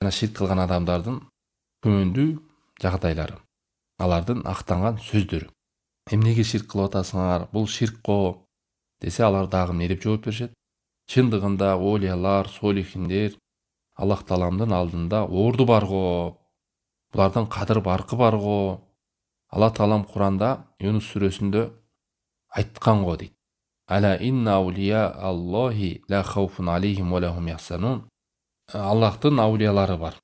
жана ширк кылган адамдардын күмөндүү жагдайлары, алардын актанган сөздөрү. Эмнеге ширк кылып атасыңар? Бул ширк го десе, алар дагы эмне деп жооп беришет? Чындыгында олиялар, солихиндер Аллах Тааламдын алдында орду бар го. Булардын кадыр баркы бар го. Алла Таалам Куранда Юнус сүрөсүндө айткан го дейт. Ала инна аулия Аллахи ла хауфун алейхим ва лахум яхсанун. Аллахтын аулиялары бар.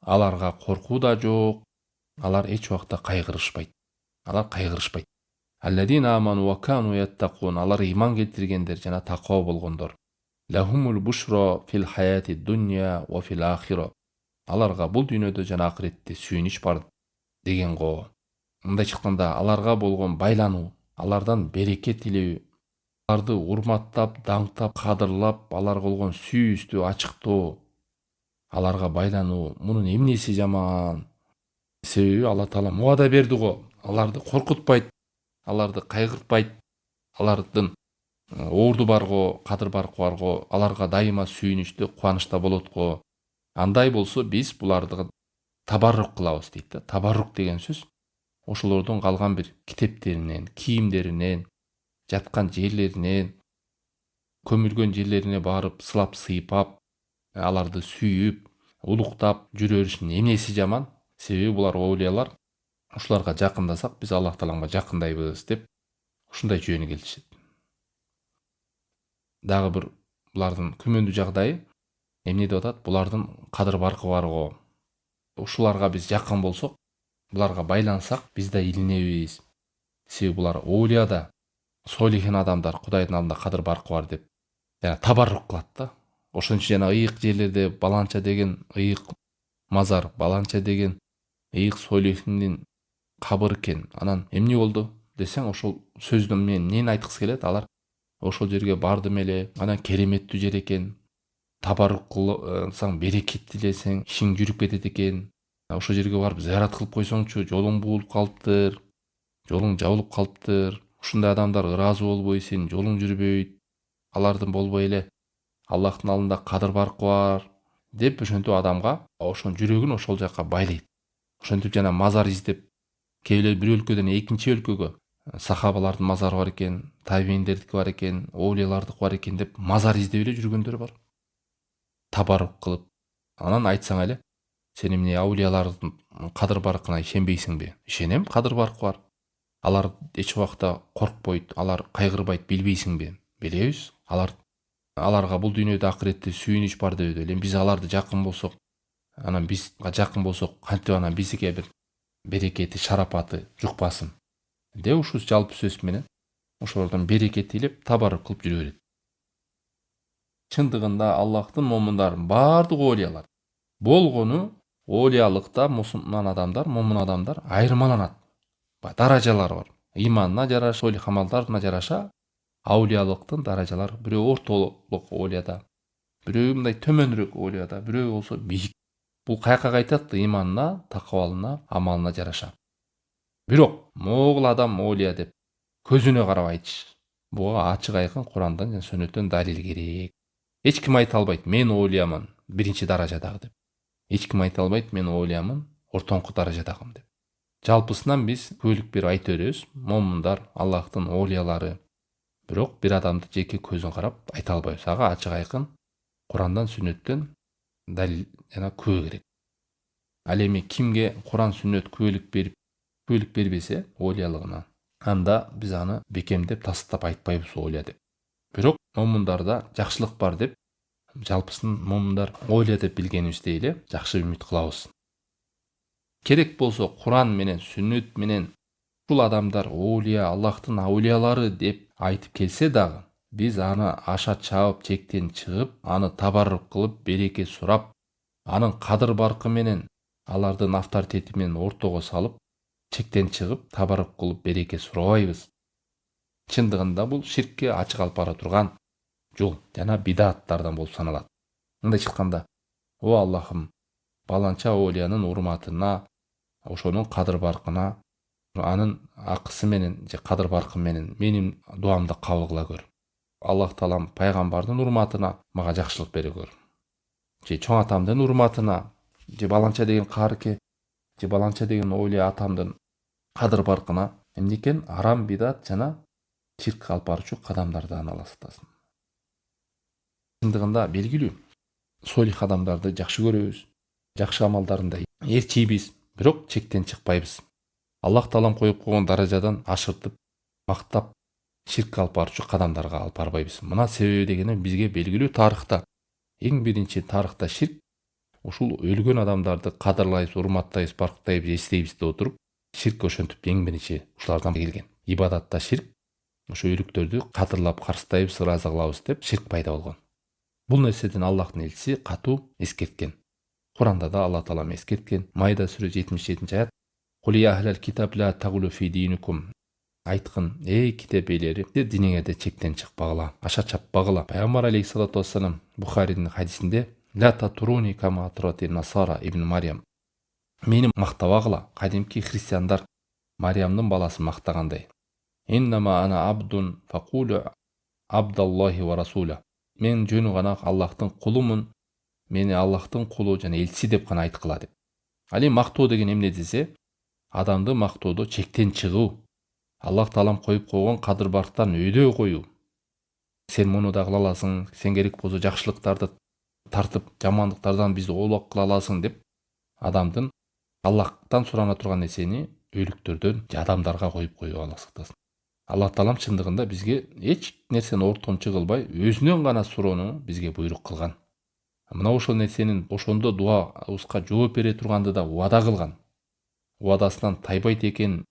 Аларга коркуу да жок. Алар эч убакта кайгырышпайт. Алар кайгырышпайт. Алладина аману ва кану яттакун. Алар иман келтиргендер жана таква болгондор. Лахумул бушра фил хаяти дунья ва фил ахира. Аларга бул дүйнөдө жана акыретте сүйүнүч бар деген го. Мындай чыкканда аларга болгон байлануу, алардан береке тилөө, аларды урматтап, даңктап, кадырлап, аларга болгон сүйүүстү ачыктоо, аларга байлануу, мунун эмнеси жаман? Себеби Алла Таала муада берди го. Аларды коркутпайт, аларды кайгыртпайт, алардын орду бар го, кадыр баркы бар го, аларга дайыма сүйүнүчтө, кубанычта болот го. Андай болсо биз буларды табаррук кылабыз дейт да. Табаррук деген сөз ошолордун калган бир китептеринен, кийимдеринен, жаткан жерлеринен, көмүлгөн жерлерине барып сылап сыйпап, аларды сүйүп, улуктап жүрө беришин эмнеси жаман? Себеби булар оолиялар. Ушуларга жакындасак биз Аллах Тааламга жакындайбыз деп ушундай жөнү келтиришет. Дагы бир булардын күмөндүү жагдайы эмне деп атат? Булардын кадыр баркы бар го. Ушуларга биз жакын болсок, буларга байлансак, биз да илинебиз. Себеби булар оолия да, солихин адамдар, Кудайдын алдында кадыр баркы бар деп жана табаррук кылат да. Ошон үчүн жана ыйык жерлерде баланча деген ыйык мазар, баланча деген ыйык солихиндин кабыр экен. Анан эмне болду десең, ошол сөздөн мен эмнени айткысы келет? Алар ошол жерге бардым эле, анан кереметтүү жер экен. Табаррук кылсаң, берекет тилесең, ишиң жүрүп кетет экен. Ошол жерге барып зыярат кылып койсоңчу, жолуң буулуп калыптыр, жолуң жабылып калыптыр. Ушундай адамдар ыраазы болбой, сенин жолуң жүрбөйт. Алардын болбой эле Аллахтын алдында кадыр баркы бар деп ошентип адамга ошонун жүрөгүн ошол жака байлайт. Ошентип жана мазар издеп, кээ бирөө бир өлкөдөн экинчи өлкөгө сахабалардын мазары бар экен, табииндердики бар экен, оолиялардыкы бар экен деп мазар издеп эле жүргөндөр бар. Табаррук кылып, анан айтсаң эле, сен эмне аулиялардын кадыр баркына ишенбейсиңби? Ишенем, кадыр баркы бар. Алар эч убакта коркпойт, алар кайгырбайт, билбейсиңби? Билебиз. Аларга бул дүйнөдө акыретте сүйүнүч бар деп элем. Биз аларды жакын болсок, анан бизге жакын болсок, кантип анан бизге бир берекети, шарапаты жукпасын? Деп ушул жалпы сөз менен ошолордон берекет илеп, табаррук кылып жүрө берет. Чындыгында Аллахтын момундарын бардыгы оолиялар. Болгону оолиялыкта мусулман адамдар айырмаланат. Даражалар бар. Иманына жараша, солих амалдарына жараша аулиялыктын даражалары. Бирөө ортолук оолияда, бирөө мындай төмөнүрөөк оолияда, бирөө болсо бийик. Бул каяка кайтат? Иманына, такыбалына, амалына жараша. Бирок могул адам оолия деп көзүнө карап айтыш, буга ачык айкын Курандан жана Сүннөттөн далил керек. Эч ким айта албайт, мен оолиямын биринчи даражадагы деп. Эч ким айта албайт, мен оолиямын ортоңку даражадагым деп. Жалпысынан биз күбөлүк берип айта беребиз, момундар, Аллахтын оолиялары. Бирок бир адамды жеке көзүн карап айта албайбыз. Ага ачык айкын Курандан, Сүннөттөн далил жана күбө керек. Ал эми кимге Куран, Сүннөт күбөлүк бербесе оолиялыгына, анда биз аны бекемдеп тастап айтпайбыз оолия деп. Бирок момундарда жакшылык бар деп, жалпысын момундар оолия деп билгенибизде эле жакшы үмүт кылабыз. Керек болсо Куран менен, Сүннөт менен ушул адамдар оолия, Аллахтын аулиялары деп айтып келсе дагы, биз аны аша чабып, чектен чыгып, аны табаррук кылып, береке сурап, анын кадыр баркы менен, алардын авторитети менен ортого салып, чектен чыгып, табаррук кылып, береке сурабайбыз. Чындыгында бул ширкке ачык алып бара турган жол жана бидаттардан болуп саналат. Мындай чыкканда, о Аллахым, баланча оолиянын урматына, ошонун кадыр баркына, анын акысы менен же кадыр баркы менен менин дуамды кабыл кыла көр. Аллах Таалам пайгамбардын урматына мага жакшылык бере көр. Же чоң атамдын урматына же баланча деген карке, же баланча деген оолия атамдын кадыр баркына эмне экен арам бидат жана ширк алып баруучу кадамдардан аластасын. Чындыгында белгилүү солих адамдарды жакшы көрөбүз, жакшы амалдарында ээрчийбиз, бирок чектен чыкпайбыз. Аллах таалам коюп койгон даражадан ашыртып, мактап, ширк алып баруучу кадамдарга алып барбайбыз. Мына себеби дегени бизге белгилүү тарыхта, эң биринчи тарыхта ширк ушул өлгөн адамдарды кадырлайбыз, урматтайбыз, барктайбыз, эстейбиз деп отуруп, ширк ошентип эң биринчи ушулардан келген. Ибадатта ширк ошо өлүктөрдү кадырлап карстайбыз, ыраазы кылабыз деп ширк пайда болгон. Бул нерседен Аллахтын элчиси катуу эскерткен. Куранда да Алла таалам эскерткен. Майда сүрө 77-аят. Кули ахлал китаб ла тагулу фи динукум. Айткын, эй китеп ээлери, диниңерде чектен чыкпагыла, аша чаппагыла. Пайгамбар алейхиссалату вассалам Бухаридин хадисинде ла татуруни кама атрати насара ибн Марьям. Мени мактабагыла, кадимки христиандар Марьямдын баласын мактагандай. Иннама ана абдун факулу абдаллахи ва расуля. Мен жөнү гана Аллахтын кулумун, мени Аллахтын кулу жана элчиси деп гана айткыла деп. Ал эми мактоо деген эмне десе, адамды мактоодо чектен чыгуу, Аллах таалам коюп койгон кадыр барктан өйдөө коюу. Сен муну да кыла аласың, сен керек болсо жакшылыктарды тартып, жамандыктардан бизди оолак кыла аласың деп адамдын Аллахтан сурана турган нерсени өлүктөрдөн же адамдарга коюп коюу Аллах сактасын. Аллах таалам чындыгында бизге эч нерсени ортомчу кылбай, өзүнөн гана суроону бизге буйрук кылган. Мына ошол нерсенин ошондо дуабызга жооп бере турганды да убада кылган. Убадасынан тайбайт экенин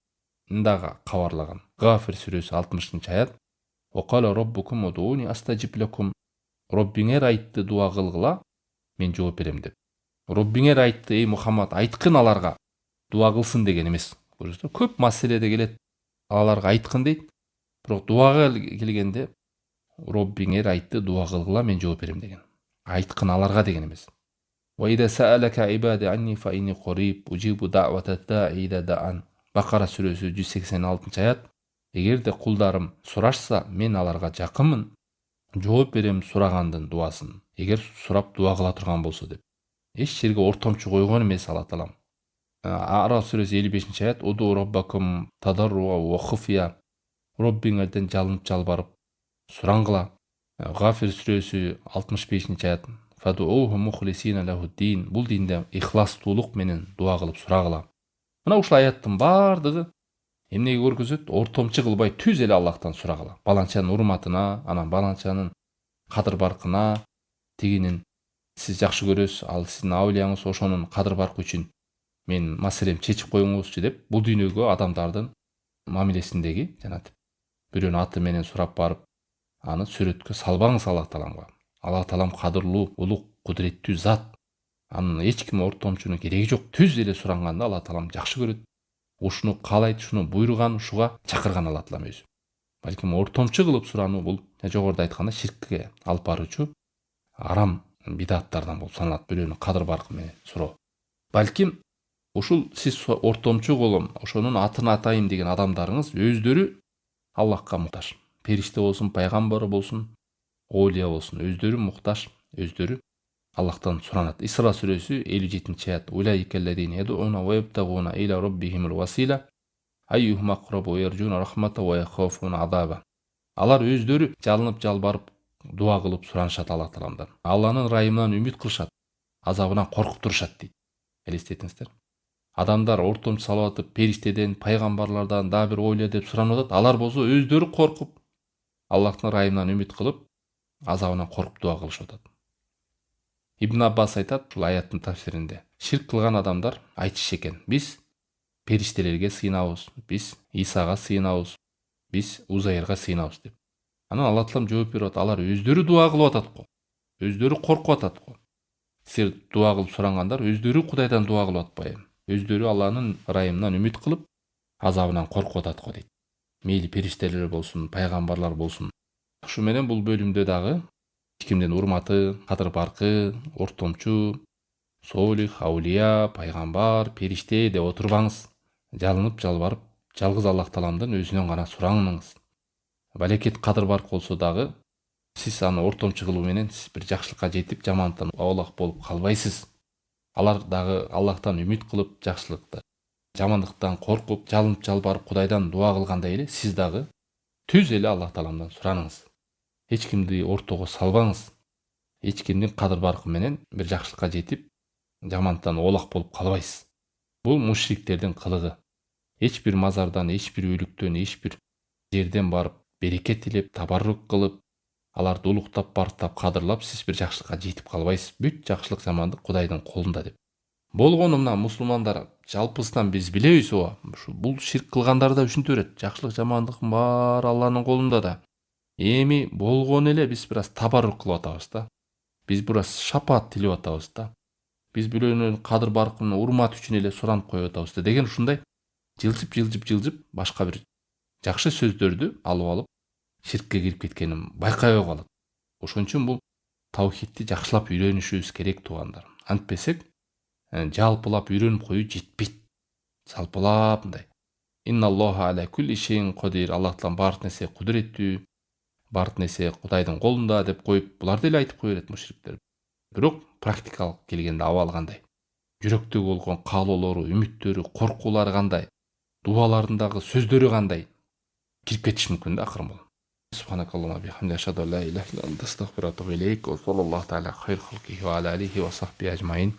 дагы кабарлаган. Гафир сүрөсү 60-аят. Окала роббукум удууни астажиб лакум. Роббиңер айтты дуа кылгыла, мен жооп берем деп. Роббиңер айтты, эй Мухаммад, айткын аларга дуа кылсын деген эмес. Көрүсүңөр, көп маселеде келет. Аларга айткын дейт. Бирок дуага келгенде Роббиңер айтты дуа кылгыла, мен жооп берем деген. Айткын аларга деген эмес. Ва ида саалака ибади анни фа инни қариб уджибу даъвата да'i ида да'ан. Бакара сүрөсү 186-аят. Эгерде кулдарым сурашса, мен аларга жакынмын, жооп берем сурагандын дуасын. Эгер сурап дуа кыла турган болсо деп. Эч жерге ортомчу койгон эмес Алла таалам. А'раф сүрөсү 55-аят. Уду роббакум тадарруа ва хуфия. Роббиңерден жалынып жалбарып сураңгыла. Гафир сүрөсү 65-аят. Фадууху мухлисина лаху дин. Бул динде ихластуулук менен дуа кылып сурагыла. Мына ушул аяттын бардыгы эмнеге көргөзөт? Ортомчу кылбай түз эле Аллахтан сурагыла. Баланчанын урматына, анан баланчанын кадыр баркына, тигинин сиз жакшы көрөсүз, ал сиздин аулияңыз, ошонун кадыр баркы үчүн мен маселем чечип коюңузчу деп, бул дүйнөгө адамдардын мамилесиндеги жанат бирөөнүн аты менен сурап барып, аны сүрөткө салбаңыз Аллах тааламга. Аллах таалам кадырлуу, улук, кудуреттүү зат. Анын эч ким ортомчунун кереги жок. Түз эле суранганда Аллах таалам жакшы көрөт. Ушуну каалайт, ушуну буйруган, ушуга чакырган Алла таалам өзү. Балким ортомчу кылып сурануу бул жогоруда айтканда ширкке алып баруучу арам бидаттардан болуп саналат, бирөөнүн кадыр баркы менен суроо. Балким ушул сиз ортомчу колом, ошонун атын атайым деген адамдарыңыз өздөрү Аллахка муктаж. Периште болсун, пайгамбар болсун, оолия болсун, өздөрү муктаж, өздөрү Аллахтан суранат. Исра сүрөсү 57-аят. Улайикаллазина ядуна ва ябтагуна иля роббихимул васила айюхум акрабу ва яржуна рахмата ва яхафуна азаба. Алар өздөрү жалынып жалбарып дуа кылып суранышат Аллах тааламдан. Алланын ырайымынан үмүт кылышат, азабынан коркуп турушат дейт. Элестетиңиздер. Адамдар ортомчу салып атып, периштеден, пайгамбарлардан дагы бир оолия деп суранып атат. Алар болсо өздөрү коркуп, Аллахтын ырайымынан үмүт кылып, азабынан коркуп дуа кылышып атат. Ибн Аббас айтат ушул аяттын тафсиринде. Ширк кылган адамдар айтышы экен. Биз периштелерге сыйынабыз, биз Исага сыйынабыз, биз Узайрга сыйынабыз деп. Анан Алла таалам жооп берип атат. Алар өздөрү дуа кылып атат го. Өздөрү коркуп атат го. Силер дуа кылып сурангандар өздөрү Кудайдан дуа кылып атпайбы? Өздөрү Алланын ырайымынан үмүт кылып, азабынан коркуп атат го дейт. Мейли периштелер болсун, пайгамбарлар болсун. Ушу менен бул бөлүмдө дагы кимдин урматы, кадыр баркы, ортомчу, солих, аулия, пайгамбар, периште деп отурбаңыз. Жалынып жалбарып, жалгыз Аллах тааламдан өзүнөн гана сураңыз. Балекет кадыр барк болсо дагы сиз аны ортомчу кылуу менен сиз бир жакшылыкка жетип, жамандыктан аулак болуп калбайсыз. Алар дагы Аллахтан үмүт кылып, жакшылыкты, жамандыктан коркуп, жалынып жалбарып Кудайдан дуа кылгандай эле сиз дагы түз эле Аллах Тааламдан сураныңыз. Эч кимди ортого салбаңыз. Эч кимдин кадыр баркы менен бир жакшылыкка жетип, жамандыктан оолак болуп калбайсыз. Бул мушриктердин кылыгы. Эч бир мазардан, эч бир өлүктөн, эч бир жерден барып береке тилеп, табаррук кылып, аларды улуктап, бартап, кадырлап сиз бир жакшылыкка жетип калбайсыз. Бүт жакшылык жамандык Кудайдын колунда деп. Болгону мына мусулмандар жалпысынан биз билебиз ооба. Бул ширк кылгандар да ушинте берет. Жакшылык жамандыктын баары Алланын колунда да. Эми болгону эле биз бир аз табаррук кылып атабыз да. Биз бир аз шапаат тилеп атабыз да. Биз бирөөнүн кадыр баркын урмат үчүн эле суранып коюп атабыз да деген ушундай жылжып башка бир жакшы сөздөрдү алып алып ширкке кирип кеткенин байкабай калат. Ошон үчүн бул таухидти жакшылап үйрөнүшүбүз керек туугандар. Антпесек жалпылап үйрөнүп коюу жетпейт. Жалпылап мындай. Инналлоха аля кулли шейин кодир. Аллах Таала баардык нерсе кудуреттүү, баардык нерсе Кудайдын колунда деп коюп, буларды эле айтып кое берет мушриктер. Бирок практикалык келгенде абал кандай? Жүрөктөгү болгон каалоолору, үмүттөрү, коркуулары кандай? Дуаларындагы сөздөрү кандай? Кирип кетиш мүмкүн да акырын болуп. Субханакаллахумма бихамдика ашхаду ан ла илаха илля анта астагфирука ва атубу илейк. Ва саллаллаху тааала хайр халқихи ва аля алихи ва сахбихи ажмаин.